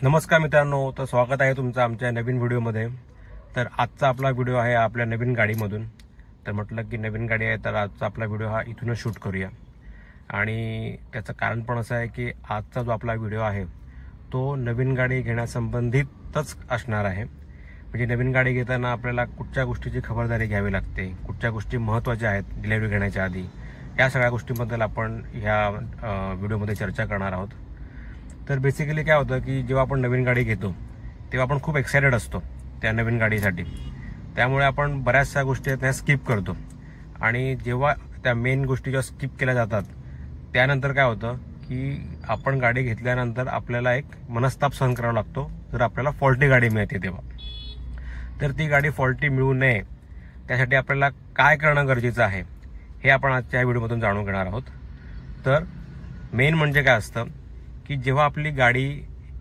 नमस्कार मित्रांनो, तर स्वागत आहे तुमचं आमच्या नवीन व्हिडिओमध्ये। तर आजचा आपला व्हिडिओ आहे आपल्या नवीन गाडीमधून। तर म्हटलं की नवीन गाडी आहे तर आजचा आपला व्हिडिओ हा इथूनच शूट करूया। आणि त्याचं कारण पण असं आहे की आजचा जो आपला व्हिडिओ आहे तो नवीन गाडी घेण्यासंबंधितच असणार आहे। म्हणजे नवीन गाडी घेताना आपल्याला कुठच्या गोष्टीची खबरदारी घ्यावी लागते, कुठच्या गोष्टी महत्त्वाच्या आहेत डिलिव्हरी घेण्याच्या आधी, या सगळ्या गोष्टींबद्दल आपण ह्या व्हिडिओमध्ये चर्चा करणार आहोत। तर बेसिकली काय होतं की जेव्हा आपण नवीन गाडी घेतो तेव्हा आपण खूप एक्साइटेड असतो त्या नवीन गाडीसाठी। त्यामुळे आपण बऱ्याचशा गोष्टी त्या स्किप करतो आणि जेव्हा त्या मेन गोष्टी जेव्हा स्किप केल्या जातात त्यानंतर काय होतं की आपण गाडी घेतल्यानंतर आपल्याला एक मनस्ताप सहन करावा लागतो जर आपल्याला फॉल्टी गाडी मिळते तेव्हा। तर ती गाडी फॉल्टी मिळू नये त्यासाठी आपल्याला काय करणं गरजेचं आहे हे आपण आजच्या या व्हिडिओमधून जाणून घेणार आहोत। तर मेन म्हणजे काय असतं की जेव्हा आपली गाडी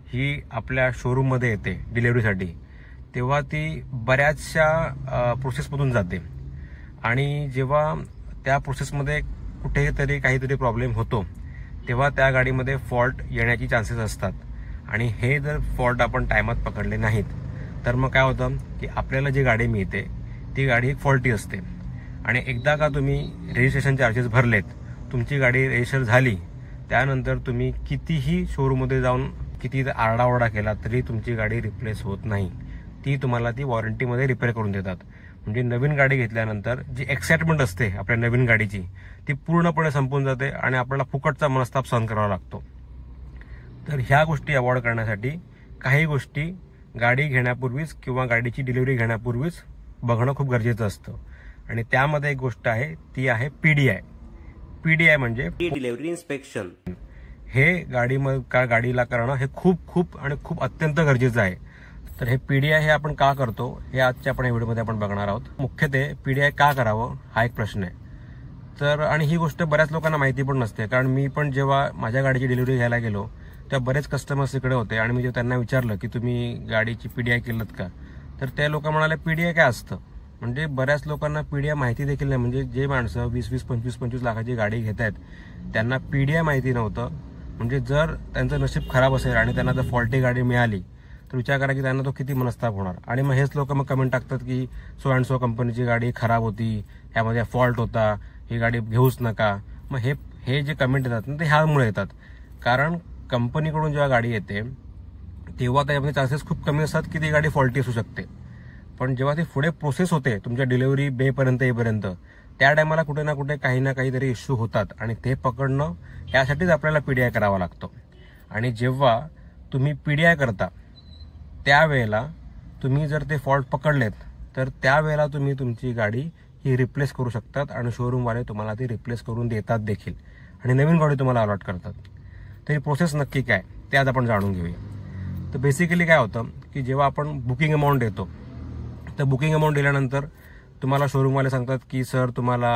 ही आपल्या शोरूममध्ये येते डिलिव्हरीसाठी तेव्हा ती बऱ्याचशा प्रोसेसमधून जाते आणि जेव्हा त्या प्रोसेसमध्ये कुठेतरी काहीतरी प्रॉब्लेम होतो तेव्हा त्या गाडीमध्ये फॉल्ट येण्याची चान्सेस असतात। आणि हे जर फॉल्ट आपण टायमात पकडले नाहीत तर मग काय होतं की आपल्याला जी गाडी मिळते ती गाडी फॉल्टी असते। आणि एकदा का तुम्ही रजिस्ट्रेशन चार्जेस भरलेत, तुमची गाडी रजिस्टर झाली, त्यानंतर तुम्ही कितीही शोरूममध्ये जाऊन किती आरडाओरडा केला तरी तुमची गाडी रिप्लेस होत नाही। ती तुम्हाला ती वॉरंटीमध्ये रिपेअर करून देतात। म्हणजे नवीन गाडी घेतल्यानंतर जी एक्साइटमेंट असते आपल्या नवीन गाडीची ती पूर्णपणे संपून जाते आणि आपल्याला फुकटचा मनस्ताप सहन करावा लागतो। तर ह्या गोष्टी अवॉइड करण्यासाठी काही गोष्टी गाडी घेण्यापूर्वीच किंवा गाडीची डिलिव्हरी घेण्यापूर्वीच बघणं खूप गरजेचं असतं। आणि त्यामध्ये एक गोष्ट आहे ती आहे पीडीआय। पीडीआय म्हणजे डिलिव्हरी इन्स्पेक्शन। हे गाडीला करणं हे खूप अत्यंत गरजेचं आहे। तर हे पीडीआय हे आपण का करतो हे आजच्या आपण या व्हिडिओमध्ये आपण बघणार आहोत। मुख्यत्वे पीडीआय का करावं हा एक प्रश्न आहे। तर आणि ही गोष्ट बऱ्याच लोकांना माहिती पण नसते, कारण मी पण जेव्हा माझ्या गाडीची डिलिव्हरी घ्यायला गेलो तेव्हा बरेच कस्टमर्स इकडे होते आणि मी जेव्हा त्यांना विचारलं की तुम्ही गाडीची पीडीआय केलं का, तर त्या लोक म्हणाले पीडीआय काय असतं। म्हणजे बऱ्याच लोकांना पीडीआय माहिती देखील नाही। म्हणजे जे माणसं 20-20, 25-25 लाखाची गाडी घेत आहेत त्यांना पीडीआय माहिती नव्हतं। म्हणजे जर त्यांचं नशीब खराब असेल आणि त्यांना जर फॉल्टी गाडी मिळाली तर विचार करा की त्यांना तो किती मनस्ताप होणार। आणि मग हेच लोक मग कमेंट टाकतात की सो अँड सो कंपनीची गाडी खराब होती, ह्यामध्ये फॉल्ट होता, ही गाडी घेऊच नका। मग हे जे कमेंट येतात ना ते ह्यामुळे येतात, कारण कंपनीकडून जेव्हा गाडी येते तेव्हा त्यामध्ये चान्सेस खूप कमी असतात की ती गाडी फॉल्टी असू शकते। पण जेव्हा ती पुढे प्रोसेस होते तुमच्या डिलिव्हरी बेपर्यंत येईपर्यंत त्या टायमाला कुठे ना कुठे काही ना काहीतरी इश्यू होतात आणि ते पकडणं यासाठीच आपल्याला पीडीआय करावा लागतो। आणि जेव्हा तुम्ही पीडीआय करता त्यावेळेला तुम्ही जर ते फॉल्ट पकडलेत तर त्यावेळेला तुम्ही तुमची गाडी ही रिप्लेस करू शकतात आणि शोरूमवाले तुम्हाला ती रिप्लेस करून देतात देखील आणि नवीन गाडी तुम्हाला अलॉट करतात। तर ही प्रोसेस नक्की काय ते आज आपण जाणून घेऊया। तर बेसिकली काय होतं की जेव्हा आपण बुकिंग अमाऊंट देतो तर बुकिंग अमाऊंट दिल्यानंतर तुम्हाला शोरूमवाले सांगतात की सर तुम्हाला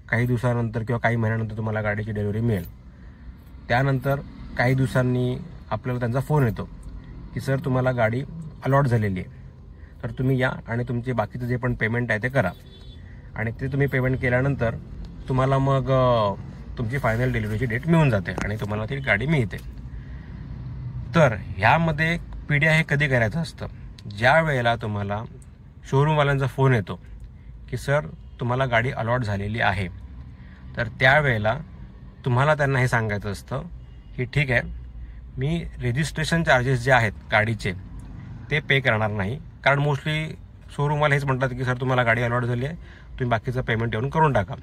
काही दिवसानंतर किंवा काही महिन्यानंतर तुम्हाला गाडीची डिलिव्हरी मिळेल। त्यानंतर काही दिवसांनी आपल्याला त्यांचा फोन येतो की सर तुम्हाला गाडी अलॉट झालेली आहे, तर तुम्ही या आणि तुमचे बाकीचं जे पण पेमेंट आहे ते करा। आणि ते तुम्ही पेमेंट केल्यानंतर तुम्हाला मग तुमची फायनल डिलिव्हरीची डेट मिळून जाते आणि तुम्हाला ती गाडी मिळते। तर ह्यामध्ये पीडीआय हे कधी करायचं असतं, ज्या वेळेला तुम्हाला शोरूमवाल्यांचा फोन येतो की सर तुम्हाला गाडी अलॉट झालेली आहे, तर त्यावेळेला तुम्हाला त्यांना हे सांगायचं असतं की ठीक आहे, मी रजिस्ट्रेशन चार्जेस जे आहेत गाडीचे ते पे करणार नाही। कारण मोस्टली शोरूमवाले हेच म्हणतात की सर तुम्हाला गाडी अलॉट झाली आहे, तुम्ही बाकीचं पेमेंट येऊन करून टाका।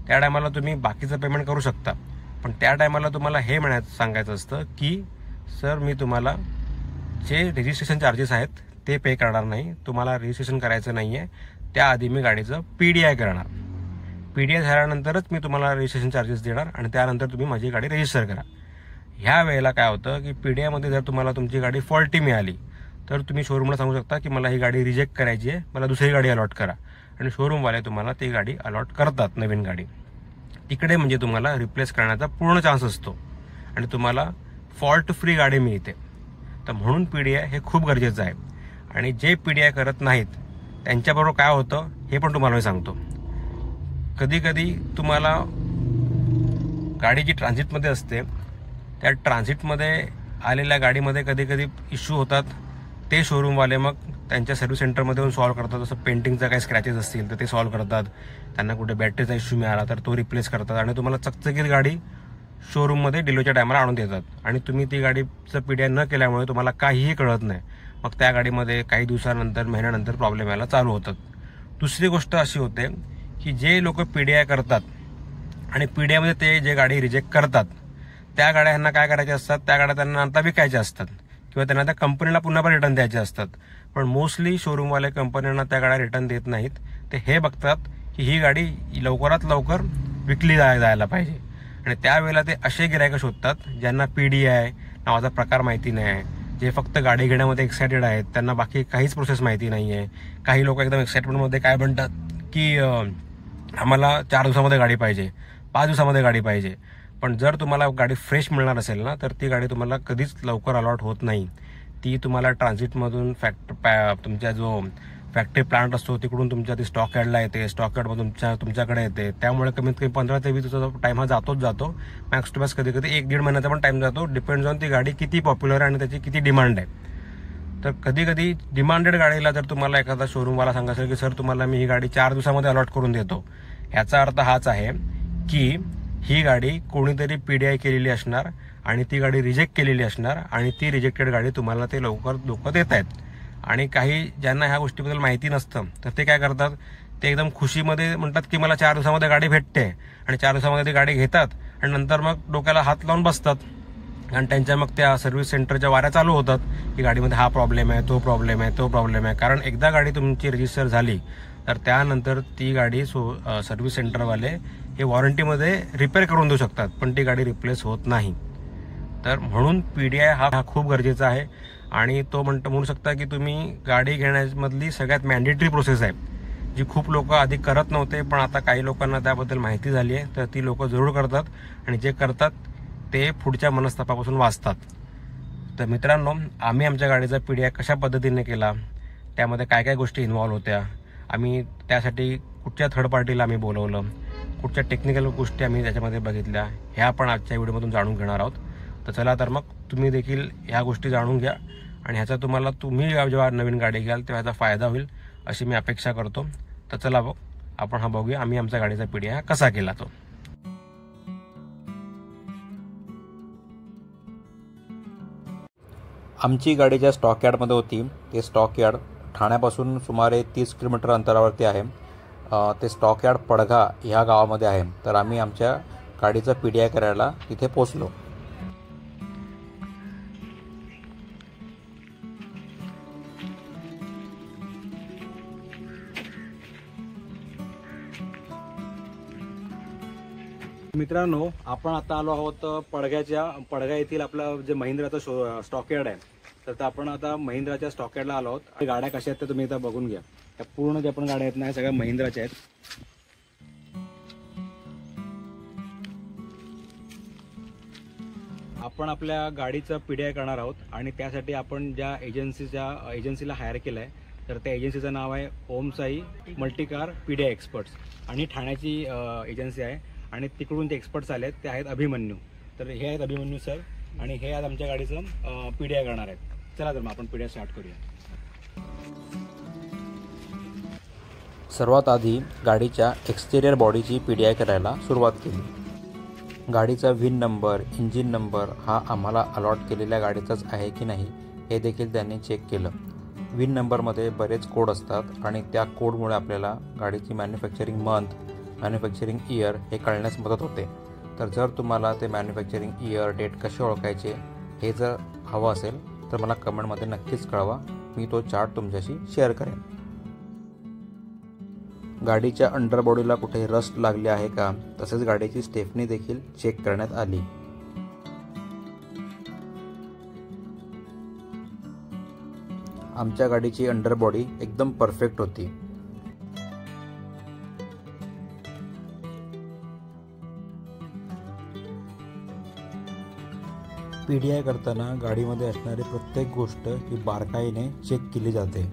त्या टायमाला तुम्ही बाकीचं पेमेंट करू शकता, पण त्या टायमाला तुम्हाला हे सांगायचं असतं की सर मी तुम्हाला जे रजिस्ट्रेशन चार्जेस आहेत ते पे करणार नाही, तुम्हाला रजिस्ट्रेशन करायचं नाही आहे, त्याआधी मी गाडीचं पीडीआय करणार। पीडीआय झाल्यानंतरच मी तुम्हाला रजिस्ट्रेशन चार्जेस देणार आणि त्यानंतर तुम्ही माझी गाडी रजिस्टर करा। ह्या वेळेला काय होतं की पीडीआयमध्ये जर तुम्हाला तुमची गाडी फॉल्टी मिळाली तर तुम्ही शोरूमला सांगू शकता की मला ही गाडी रिजेक्ट करायची आहे, मला दुसरी गाडी अलॉट करा, आणि शोरूमवाले तुम्हाला ती गाडी अलॉट करतात नवीन गाडी। तिकडे म्हणजे तुम्हाला रिप्लेस करण्याचा पूर्ण चान्स असतो आणि तुम्हाला फॉल्ट फ्री गाडी मिळते। तर म्हणून पीडीआय हे खूप गरजेचं आहे। आणि जे पीडीआय करत नाहीत त्यांच्याबरोबर काय होतं हे पण तुम्हाला मी सांगतो। कधी कधी तुम्हाला गाडी जी ट्रान्झिटमध्ये असते त्या ट्रान्झिटमध्ये आलेल्या गाडीमध्ये कधी कधी इश्यू होतात, ते शोरूमवाले मग त्यांच्या सर्व्हिस सेंटरमध्ये येऊन सॉल्व्ह करतात. जसं पेंटिंगचा काही स्क्रॅचेस असतील तर ते सॉल्व्ह करतात, त्यांना कुठे बॅटरीचा इश्यू मिळाला तर तो रिप्लेस करतात आणि तुम्हाला चकचकीत गाडी शोरूममध्ये डिलिव्हरीच्या टायमाला आणून देतात. आणि तुम्ही ती गाडीचं PDI न केल्यामुळे तुम्हाला काहीही कळत नाही. मग त्या गाडीमध्ये काही दिवसानंतर महिन्यानंतर प्रॉब्लेम यायला चालू होतात. दुसरी गोष्ट अशी होते की जे लोक PDI करतात आणि PDIमध्ये ते जे गाडी रिजेक्ट करतात त्या गाड्या ह्यांना काय करायच्या असतात, त्या गाड्या त्यांना आता विकायच्या असतात किंवा त्यांना त्या कंपनीला पुन्हा पण रिटर्न द्यायचे असतात. पण मोस्टली शोरूमवाले कंपन्यांना त्या गाड्या रिटर्न देत नाहीत. ते हे बघतात की ही गाडी लवकरात लवकर विकली जायला पाहिजे आणि त्यावेळेला ते असे गिरायक शोधतात ज्यांना PDI नावाचा प्रकार माहिती नाही, जे फक्त गाडी घेण्यामध्ये एक्सायटेड आहेत, त्यांना बाकी काहीच प्रोसेस माहिती नाही आहे. काही लोक एकदम एक्साइटमेंटमध्ये काय म्हणतात की आम्हाला 4 दिवसामध्ये गाडी पाहिजे, 5 दिवसामध्ये गाडी पाहिजे. पण जर तुम्हाला गाडी फ्रेश मिळणार असेल ना तर ती गाडी तुम्हाला कधीच लवकर अलॉट होत नाही. ती तुम्हाला ट्रान्झिटमधून तुमच्या जो फॅक्टरी प्लांट असतो तिकडून तुमच्या ती स्टॉक यार्डला येते, स्टॉक यार्डमधून तुमच्याकडे येते. त्यामुळे कमीत कमी 15 ते 20 दिवसाचा टाइम हा जातोच जातो. मॅक्स टू मॅक्स कधी कधी 1-1.5 महिन्याचा पण टाइम जातो, डिपेंड्स ऑन ती गाडी किती पॉप्युलर आहे आणि त्याची किती डिमांड आहे. तर कधी कधी डिमांडेड गाडीला जर तुम्हाला एखादा शोरूमवाला सांगा असेल की सर तुम्हाला मी ही गाडी 4 दिवसामध्ये अलॉट करून देतो, ह्याचा अर्थ हाच आहे की ही गाडी कोणीतरी PDI केलेली असणार आणि ती गाडी रिजेक्ट केलेली असणार आणि ती रिजेक्टेड गाडी तुम्हाला ते लवकर लोक देत आहेत. आणि काही ज्यांना ह्या गोष्टीबद्दल माहिती नसतं तर ते काय करतात, ते एकदम खुशीमध्ये म्हणतात की मला 4 दिवसामध्ये गाडी भेटते आणि 4 दिवसामध्ये ती गाडी घेतात आणि नंतर मग डोक्याला हात लावून बसतात आणि त्यांच्या मग त्या सर्व्हिस सेंटरच्या वाऱ्या चालू होतात की गाडीमध्ये हा प्रॉब्लेम आहे, तो प्रॉब्लेम आहे, तो प्रॉब्लेम आहे. कारण एकदा गाडी तुमची रजिस्टर झाली तर त्यानंतर ती गाडी सर्व्हिस सेंटरवाले हे वॉरंटीमध्ये रिपेअर करून देऊ शकतात, पण ती गाडी रिप्लेस होत नाही. तर म्हणून PDI हा खूप गरजेचा आहे आणि तो म्हणू शकता की तुम्ही गाडी घेण्यामधली सगळ्यात मॅन्डेटरी प्रोसेस आहे, जी खूप लोक आधी करत नव्हते पण आता काही लोकांना त्याबद्दल माहिती झाली आहे. तर ती लोक जरूर करतात आणि जे करतात ते पुढच्या मनस्तापापासून वाचतात. तर मित्रांनो, आम्ही आमच्या गाडीचा PDI कशा पद्धतीने केला, त्यामध्ये काय काय गोष्टी इन्व्हॉल्व्ह होत्या, आम्ही त्यासाठी कुठच्या थर्ड पार्टीला आम्ही बोलवलं, कुठच्या टेक्निकल गोष्टी आम्ही त्याच्यामध्ये बघितल्या, ह्या आपण आजच्या व्हिडिओमधून जाणून घेणार आहोत. तर चला तर मग तुम्ही देखील ह्या गोष्टी जाणून घ्या आणि ह्याचा तुम्ही जेव्हा नवीन गाडी घ्याल तेव्हा ह्याचा फायदा होईल अशी मी अपेक्षा करतो. तर चला आपण हा बघूया आम्ही आमच्या गाडीचा PDI कसा केला तो. आमची गाडी ज्या स्टॉक यार्डमध्ये होती ते स्टॉक यार्ड ठाण्यापासून सुमारे 30 किलोमीटर अंतरावरती आहे. ते स्टॉक यार्ड पडघा ह्या गावामध्ये आहे. तर आम्ही आमच्या गाडीचा PDI करायला तिथे पोचलो. मित्रांनो, आपण आता आलो आहोत पडघा येथील आपलं जे महिंद्राचं स्टॉक यार्ड आहे. तर आपण आता महिंद्राच्या स्टॉक यार्डला आलो आहोत. गाड्या कशा आहेत ते तुम्ही इथं बघून घ्या. त्या पूर्ण ज्या पण गाड्या आहेत ना सगळ्या महिंद्राच्या आहेत. आपण आपल्या गाडीचं PDI करणार आहोत आणि त्यासाठी आपण ज्या एजन्सीला हायर केलं आहे तर त्या एजन्सीचं नाव आहे ओम साई मल्टीकार PDI एक्सपर्ट्स आणि ठाण्याची एजन्सी आहे आणि तिकडून ते एक्सपर्ट्स आले आहेत, ते आहेत अभिमन्यू. तर हे आहेत अभिमन्यू सर आणि हे आज आमच्या गाडीचं PDI करणार आहेत. चला तर मग आपण PDI स्टार्ट करूया. सर्वात आधी गाडीच्या एक्सटेरियर बॉडीची PDI करायला सुरुवात केली. गाडीचा VIN नंबर, इंजिन नंबर हा आम्हाला अलॉट केलेल्या गाडीचाच आहे की नाही हे देखील त्यांनी चेक केलं. VIN नंबरमध्ये बरेच कोड असतात आणि त्या कोडमुळे आपल्याला गाडीची मॅन्युफॅक्चरिंग मंथ, मॅन्युफॅक्चरिंग इयर हे कळण्यास मदत होते. तर जर तुम्हाला ते मॅन्युफॅक्चरिंग इयर, डेट कसे ओळखायचे हे जर हवं असेल तर मला कमेंटमध्ये नक्कीच कळवा. मी तो चार्ट तुमच्याशी शेअर करेन. गाडीच्या अंडरबॉडीला कुठे रस्ट लागले आहे का, तसेच गाडीची स्टेफनी देखील चेक करण्यात आली. आमच्या गाडीची अंडरबॉडी एकदम परफेक्ट होती. PDI करताना गाडीमध्ये असणारी प्रत्येक गोष्ट ही बारकाईने चेक केली जाते.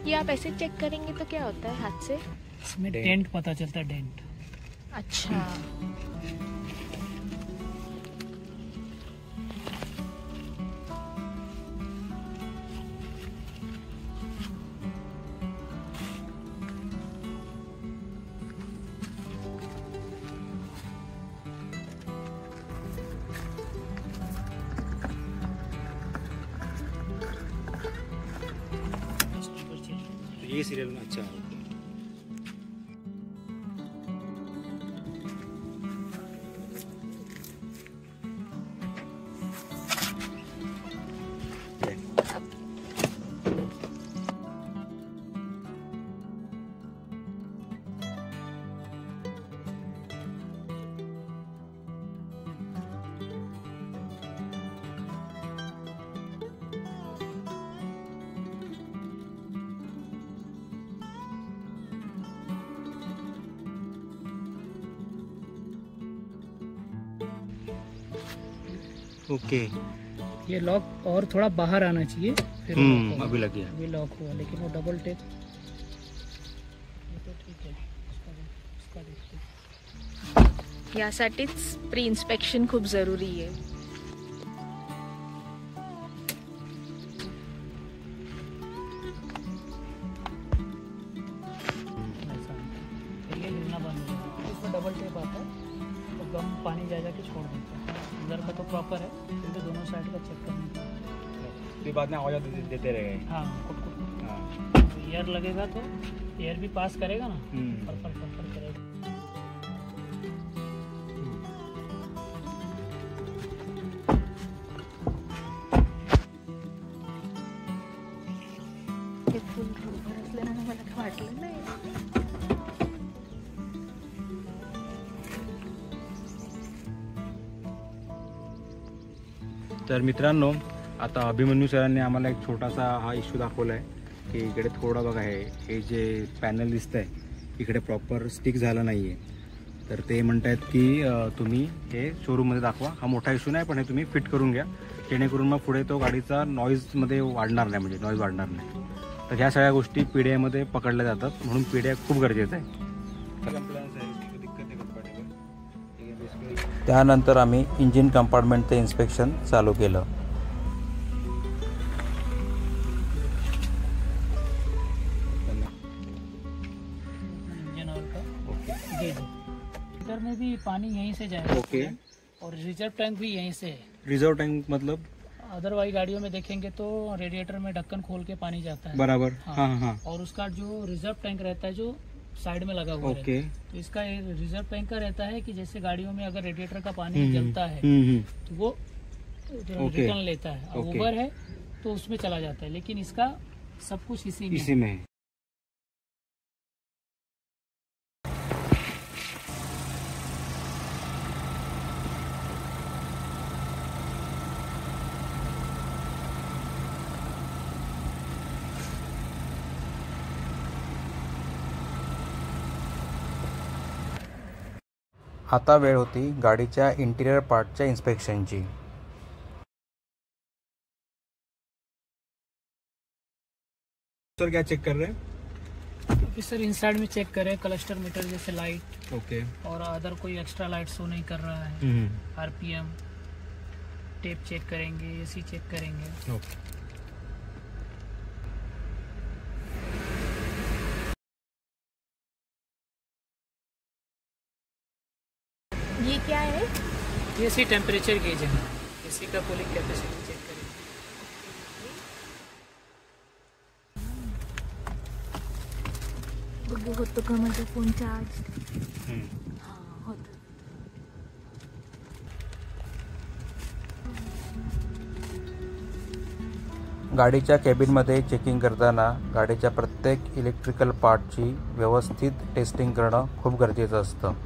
ये आप ऐसे चेक करेंगे तो क्या होता है हाथ से? इसमें डेंट पता चलता है, डेंट। अच्छा, ये सीरियल में अच्छा ओके। ये लॉक और थोड़ा बाहर आना चाहिए, फिर lock होगा। अभी लग गया। अभी लॉक हुआ, लेकिन वो डबल टेप तो ठीक है। उसका देखते। यासाठीच प्री इन्स्पेक्शन खूप जरुरी आहे। ऐसा फिर ये हिलना बंद हो जाएगा। इसमें डबल टेप आता है, तो गम पानी जा के छोड़ देता है। अंदर का तो प्रॉपर है, फिर भी दोनों साइड का चेक करना है। फिर बाद में आवाज देते रहेंगे। हाँ, कुट हाँ। एयर लगेगा तो एयर भी पास करेगा ना, हम्म। फर करेगा। हे फुल रोबर असल्याने मला काही वाटलं नाही। तर मित्रांनो, आता अभिमन्यू सरांनी आम्हाला एक छोटासा हा इश्यू दाखवला आहे की इकडे थोडं बघा हे जे पॅनल दिसतंय इकडे प्रॉपर स्टिक झालं नाही आहे. तर ते म्हणतायत की तुम्ही हे शोरूममध्ये दाखवा. हा मोठा इश्यू नाही, पण हे तुम्ही फिट करून घ्या, जेणेकरून मग पुढे तो गाडीचा नॉईजमध्ये वाढणार नाही, म्हणजे नॉईज वाढणार नाही. तर ह्या सगळ्या गोष्टी PDI मध्ये पकडल्या जातात, म्हणून PDI खूप गरजेचं आहे. त्यानंतर आम्ही इंजिन कंपार्टमेंटचं इन्स्पेक्शन चालू केलं. इंजन ऑयल का गेज। लीटर में भी पानी यहीं से जाएगा। ओके। और रिजर्व टैंक भी यहीं से है। रिझर्व टँक मतलब अदरवाइज गाड़ियों में देखेंगे तो रेडिएटर में ढक्कन खोल के पानी जाता है। बराबर. हाँ। हाँ हाँ. और उसका जो रिजर्व टैंक रहता है, जो साइड में लगा हुआ है, ओके. तो इसका रिजर्व टैंक का रहता है कि जैसे गाड़ियों में अगर रेडिएटर का पानी जलता है तो वो ओके. रिटर्न लेता है। अब ओके. ओवर है तो उसमें चला जाता है, लेकिन इसका सब कुछ इसी में है। में है. आता वेळ होती गाडीच्या इंटिरियर पार्टच्या इन्स्पेक्शनची. सर क्या चेक कर रहे हैं? अभी सर इनसाइड में चेक करें, क्लस्टर मीटर जैसे लाइट ओके. और अदर कोई एक्स्ट्रा लाइट शो नहीं कर रहा है। RPM टेप चेक करेंगे, AC चेक करेंगे। ओके. ये क्या है? AC टेम्परेचर गेज है, AC का कूलिंग कैपेसिटी चेक करेंगे। बघू होतो का माझा फोन चार्ज? हाँ होतं. गाडीच्या केबिनमध्ये चेकिंग करताना गाडीच्या प्रत्येक इलेक्ट्रिकल पार्टची व्यवस्थित टेस्टिंग करणं खूप गरजेचं असतं.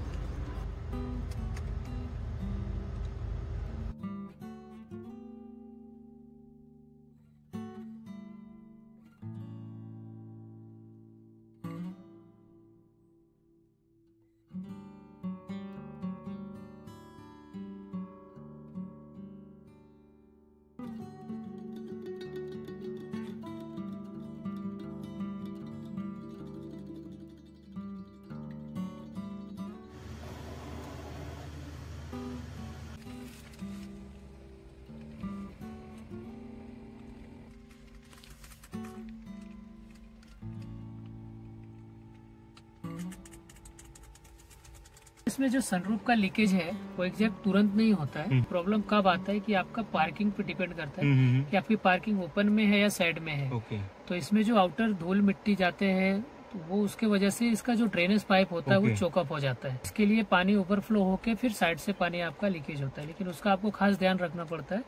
इसमें जो सनरूफ का लीकेज है वो एग्जैक्ट तुरंत नहीं होता है। प्रॉब्लम कब आता है कि आपका पार्किंग पे डिपेंड करता है कि आपकी पार्किंग ओपन में है या साइड में है। ओके। तो इसमें जो आउटर धूल मिट्टी जाते हैं तो वो उसके वजह से इसका जो ड्रेनेज पाइप होता है वो चोकअप हो जाता है। इसके लिए पानी ओवरफ्लो होके फिर साइड से पानी आपका लीकेज होता है, लेकिन उसका आपको खास ध्यान रखना पड़ता है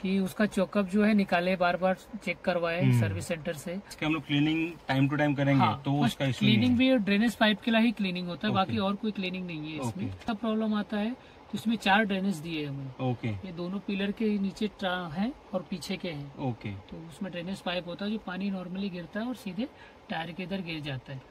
कि उसका चोकअप जो है निकाले, बार बार चेक करवाए सर्विस सेंटर से। इसके हम लोग क्लीनिंग टाइम टू टाइम करेंगे। हाँ, तो उसका इशू क्लीनिंग भी ड्रेनेज पाइप के लिए ही क्लीनिंग होता है, बाकी और कोई क्लीनिंग नहीं है इसमें। सब प्रॉब्लम आता है तो इसमें 4 ड्रेनेज दिए हमें। ओके। ये दोनों पिलर के नीचे हैं और पीछे के हैं। ओके। तो उसमें ड्रेनेज पाइप होता है जो पानी नॉर्मली गिरता है और सीधे टायर के इधर गिर जाता है।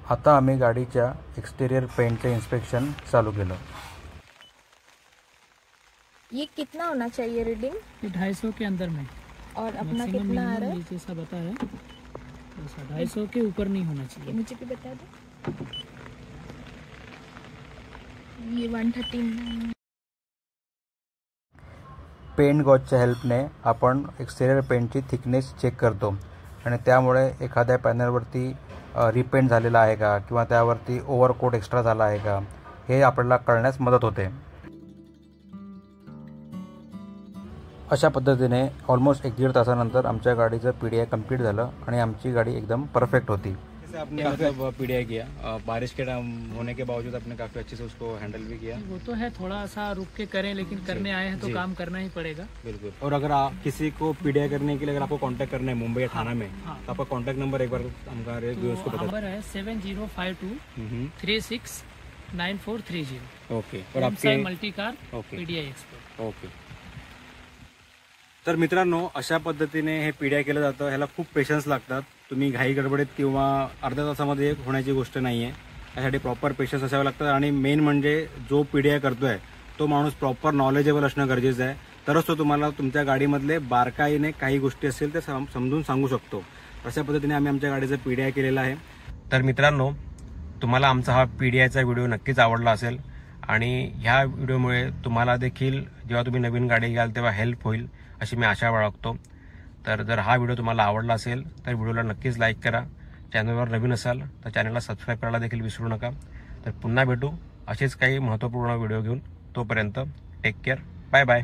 आता आम्ही गाडीच्या एक्सटेरियर पेंटचं इन्स्पेक्शन चालू केलं। ये कितना होना चाहिए रीडिंग? ये 250 के अंदर में। और अपना मैक्सिमम कितना आ रहा है? नीचे सा बता है 250 के ऊपर नहीं होना चाहिए। मुझे भी बता दो। ये 139। पेंट गॉजच्या हेल्पने आपण एक्सटेरियर पेंटची थिकनेस चेक करतो आणि त्यामुळे एखाद्या पॅनलवरती रिपेंट झालेला आहे का किंवा त्यावरती ओव्हरकोट एक्स्ट्रा झाला आहे का हे आपल्याला कळण्यास मदत होते। अशा पद्धतीने ऑलमोस्ट 1-1.5 तासानंतर आमच्या गाडीचं PDI कंप्लीट झालं आणि आमची गाडी एकदम परफेक्ट होती। जैसे आपने मतलब PDI किया, बारिश के टाइम होने के बावजूद आपने काफी अच्छे से उसको हैंडल भी किया। वो तो है, थोड़ा सा रुक के करें, लेकिन करने आए हैं तो काम करना ही पड़ेगा। बिल्कुल। और अगर आप किसी को PDI करने के लिए अगर आपको कांटेक्ट करना है मुंबई या थाना में, तो आपका कांटेक्ट नंबर एक बार हमारे व्यूअर्स को बता नंबर है 7052 369430। ओके। और आपके मल्टीकार PDI एक्सपर्ट। ओके। तर मित्रांनो, अशा पद्धतीने हे PDI केलं जातं। ह्याला खूप पेशन्स लागतात। तुम्ही घाई गडबडीत किंवा अर्ध्या तासामध्ये होण्याची गोष्ट नाही आहे। यासाठी प्रॉपर पेशन्स असावे लागतात आणि मेन म्हणजे जो PDI करतोय तो माणूस प्रॉपर नॉलेजेबल असणं गरजेचं आहे, तरच तो तुम्हाला तुमच्या गाडीमधले बारकाईने काही गोष्टी असतील ते समजून सांगू शकतो। अशा पद्धतीने आम्ही आमच्या गाडीचं PDI केलेलं आहे। तर मित्रांनो, तुम्हाला आमचा हा PDIचा व्हिडिओ नक्कीच आवडला असेल आणि ह्या व्हिडिओमुळे तुम्हाला देखील जेव्हा तुम्ही नवीन गाडी घ्याल तेव्हा हेल्प होईल अशी मी आशा बाळगतो। तर जर हा व्हिडिओ तुम्हाला आवडला असेल तर व्हिडिओला नक्कीच लाईक करा। चॅनलवर नवीन असाल तर चॅनलला सबस्क्राईब करायला देखील विसरू नका। तर पुन्हा भेटू असेच काही महत्त्वपूर्ण व्हिडिओ घेऊन। तोपर्यंत टेक केअर, बाय बाय।